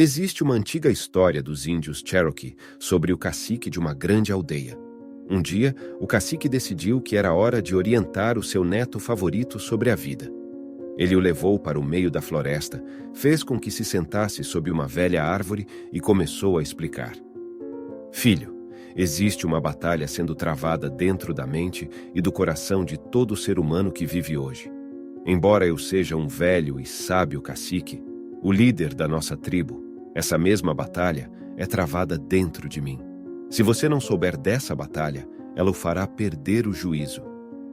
Existe uma antiga história dos índios Cherokee sobre o cacique de uma grande aldeia. Um dia, o cacique decidiu que era hora de orientar o seu neto favorito sobre a vida. Ele o levou para o meio da floresta, fez com que se sentasse sob uma velha árvore e começou a explicar. Filho, existe uma batalha sendo travada dentro da mente e do coração de todo ser humano que vive hoje. Embora eu seja um velho e sábio cacique, o líder da nossa tribo, essa mesma batalha é travada dentro de mim. Se você não souber dessa batalha, ela o fará perder o juízo.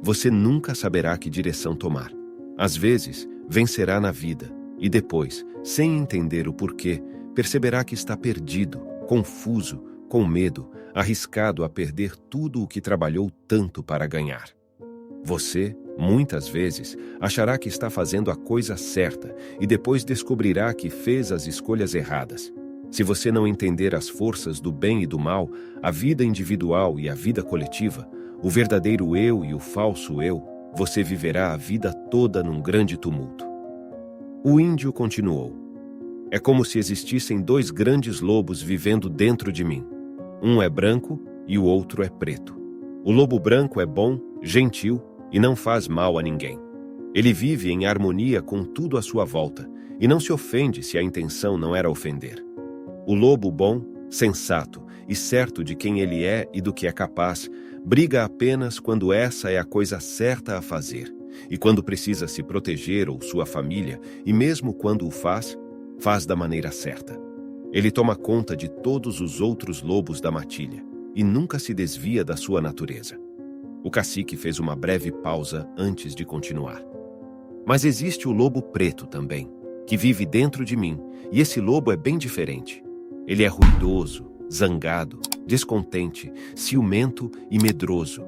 Você nunca saberá que direção tomar. Às vezes, vencerá na vida e depois, sem entender o porquê, perceberá que está perdido, confuso, com medo, arriscado a perder tudo o que trabalhou tanto para ganhar. Você, muitas vezes, achará que está fazendo a coisa certa e depois descobrirá que fez as escolhas erradas. Se você não entender as forças do bem e do mal, a vida individual e a vida coletiva, o verdadeiro eu e o falso eu, você viverá a vida toda num grande tumulto. O índio continuou. É como se existissem dois grandes lobos vivendo dentro de mim. Um é branco e o outro é preto. O lobo branco é bom, gentil e não faz mal a ninguém. Ele vive em harmonia com tudo à sua volta e não se ofende se a intenção não era ofender. O lobo bom, sensato e certo de quem ele é e do que é capaz, briga apenas quando essa é a coisa certa a fazer, e quando precisa se proteger ou sua família, e mesmo quando o faz, faz da maneira certa. Ele toma conta de todos os outros lobos da matilha, e nunca se desvia da sua natureza. O cacique fez uma breve pausa antes de continuar. Mas existe o lobo preto também, que vive dentro de mim, e esse lobo é bem diferente. Ele é ruidoso, zangado, descontente, ciumento e medroso.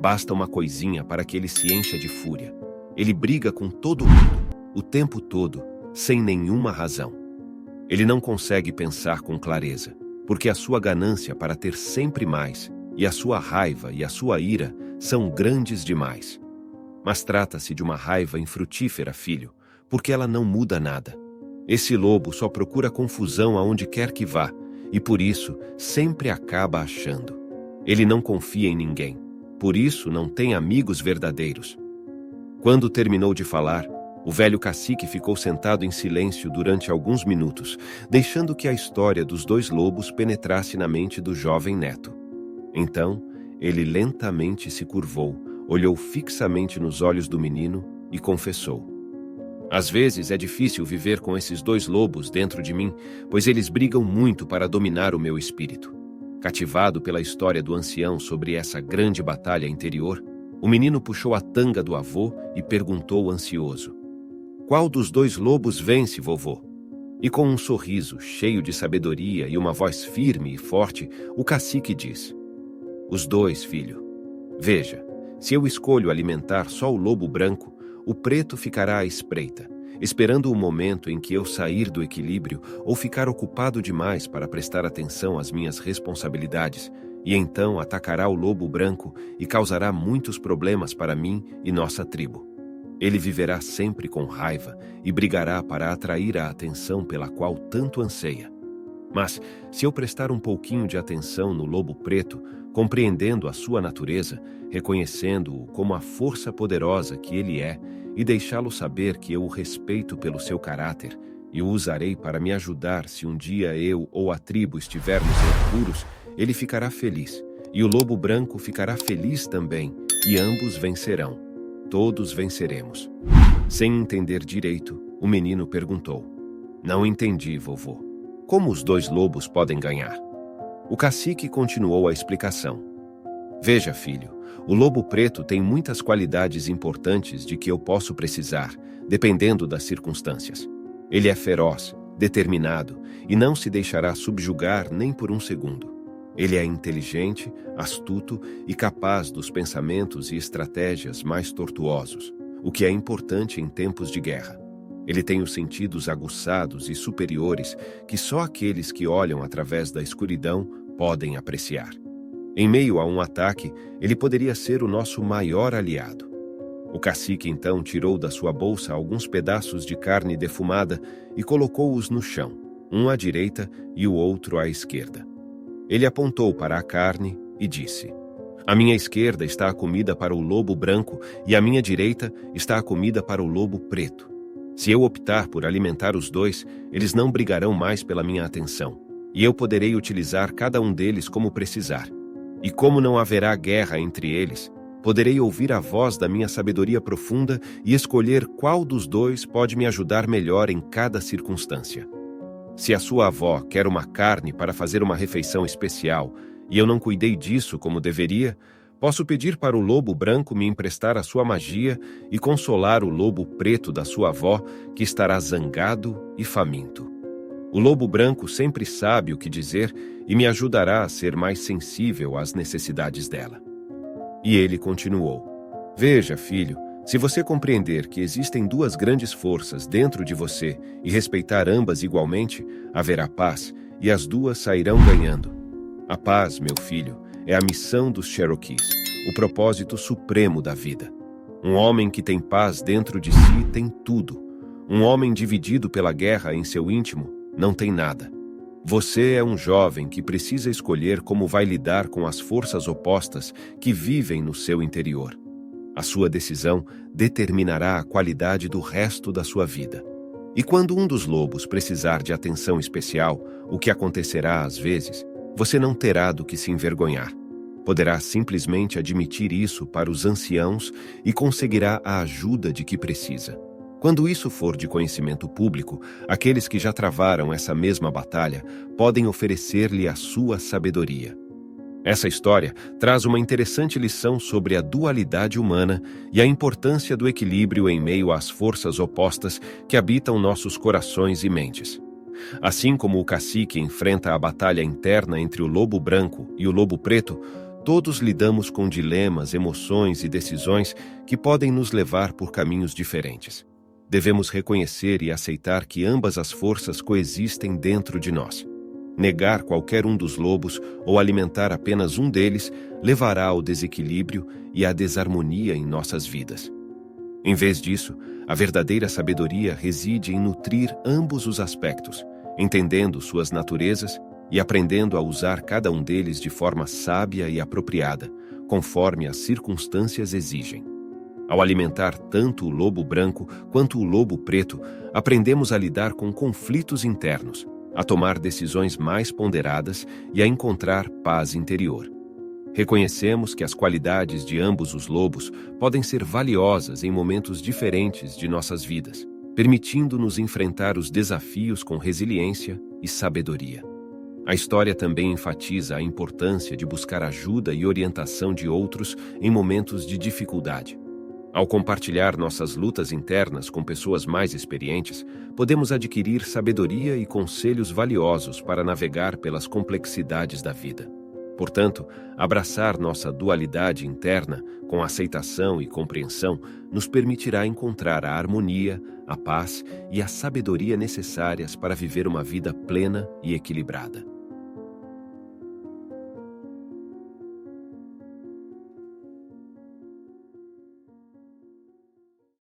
Basta uma coisinha para que ele se encha de fúria. Ele briga com todo mundo, o tempo todo, sem nenhuma razão. Ele não consegue pensar com clareza, porque a sua ganância para ter sempre mais, e a sua raiva e a sua ira são grandes demais. Mas trata-se de uma raiva infrutífera, filho, porque ela não muda nada. Esse lobo só procura confusão aonde quer que vá, e por isso sempre acaba achando. Ele não confia em ninguém, por isso não tem amigos verdadeiros. Quando terminou de falar, o velho cacique ficou sentado em silêncio durante alguns minutos, deixando que a história dos dois lobos penetrasse na mente do jovem neto. Então, ele lentamente se curvou, olhou fixamente nos olhos do menino e confessou. Às vezes é difícil viver com esses dois lobos dentro de mim, pois eles brigam muito para dominar o meu espírito. Cativado pela história do ancião sobre essa grande batalha interior, o menino puxou a tanga do avô e perguntou ansioso: "Qual dos dois lobos vence, vovô?" E com um sorriso cheio de sabedoria e uma voz firme e forte, o cacique diz: "Os dois, filho. Veja, se eu escolho alimentar só o lobo branco, o preto ficará à espreita, esperando o momento em que eu sair do equilíbrio ou ficar ocupado demais para prestar atenção às minhas responsabilidades, e então atacará o lobo branco e causará muitos problemas para mim e nossa tribo. Ele viverá sempre com raiva e brigará para atrair a atenção pela qual tanto anseia. Mas, se eu prestar um pouquinho de atenção no lobo preto, compreendendo a sua natureza, reconhecendo-o como a força poderosa que ele é, e deixá-lo saber que eu o respeito pelo seu caráter, e o usarei para me ajudar se um dia eu ou a tribo estivermos em apuros, ele ficará feliz, e o lobo branco ficará feliz também, e ambos vencerão. Todos venceremos." Sem entender direito, o menino perguntou: "Não entendi, vovô. Como os dois lobos podem ganhar?" O cacique continuou a explicação. "Veja, filho, o lobo preto tem muitas qualidades importantes de que eu posso precisar, dependendo das circunstâncias. Ele é feroz, determinado e não se deixará subjugar nem por um segundo. Ele é inteligente, astuto e capaz dos pensamentos e estratégias mais tortuosos, o que é importante em tempos de guerra. Ele tem os sentidos aguçados e superiores que só aqueles que olham através da escuridão podem apreciar. Em meio a um ataque, ele poderia ser o nosso maior aliado." O cacique então tirou da sua bolsa alguns pedaços de carne defumada e colocou-os no chão. um à direita e o outro à esquerda. Ele apontou para a carne e disse: À minha esquerda está a comida para o lobo branco e à minha direita está a comida para o lobo preto. Se eu optar por alimentar os dois, eles não brigarão mais pela minha atenção, e eu poderei utilizar cada um deles como precisar. E como não haverá guerra entre eles, poderei ouvir a voz da minha sabedoria profunda e escolher qual dos dois pode me ajudar melhor em cada circunstância. Se a sua avó quer uma carne para fazer uma refeição especial e eu não cuidei disso como deveria, posso pedir para o lobo branco me emprestar a sua magia e consolar o lobo preto da sua avó, que estará zangado e faminto. O lobo branco sempre sabe o que dizer e me ajudará a ser mais sensível às necessidades dela. E ele continuou: Veja, filho, se você compreender que existem duas grandes forças dentro de você e respeitar ambas igualmente, haverá paz e as duas sairão ganhando. A paz, meu filho, é a missão dos Cherokees, o propósito supremo da vida. Um homem que tem paz dentro de si tem tudo. Um homem dividido pela guerra em seu íntimo não tem nada. Você é um jovem que precisa escolher como vai lidar com as forças opostas que vivem no seu interior. A sua decisão determinará a qualidade do resto da sua vida. E quando um dos lobos precisar de atenção especial, o que acontecerá às vezes, você não terá do que se envergonhar. Poderá simplesmente admitir isso para os anciãos e conseguirá a ajuda de que precisa. Quando isso for de conhecimento público, aqueles que já travaram essa mesma batalha podem oferecer-lhe a sua sabedoria. Essa história traz uma interessante lição sobre a dualidade humana e a importância do equilíbrio em meio às forças opostas que habitam nossos corações e mentes. Assim como o cacique enfrenta a batalha interna entre o lobo branco e o lobo preto, todos lidamos com dilemas, emoções e decisões que podem nos levar por caminhos diferentes. Devemos reconhecer e aceitar que ambas as forças coexistem dentro de nós. Negar qualquer um dos lobos ou alimentar apenas um deles levará ao desequilíbrio e à desarmonia em nossas vidas. Em vez disso, a verdadeira sabedoria reside em nutrir ambos os aspectos, entendendo suas naturezas e aprendendo a usar cada um deles de forma sábia e apropriada, conforme as circunstâncias exigem. Ao alimentar tanto o lobo branco quanto o lobo preto, aprendemos a lidar com conflitos internos, a tomar decisões mais ponderadas e a encontrar paz interior. Reconhecemos que as qualidades de ambos os lobos podem ser valiosas em momentos diferentes de nossas vidas, permitindo-nos enfrentar os desafios com resiliência e sabedoria. A história também enfatiza a importância de buscar ajuda e orientação de outros em momentos de dificuldade. Ao compartilhar nossas lutas internas com pessoas mais experientes, podemos adquirir sabedoria e conselhos valiosos para navegar pelas complexidades da vida. Portanto, abraçar nossa dualidade interna com aceitação e compreensão nos permitirá encontrar a harmonia, a paz e a sabedoria necessárias para viver uma vida plena e equilibrada.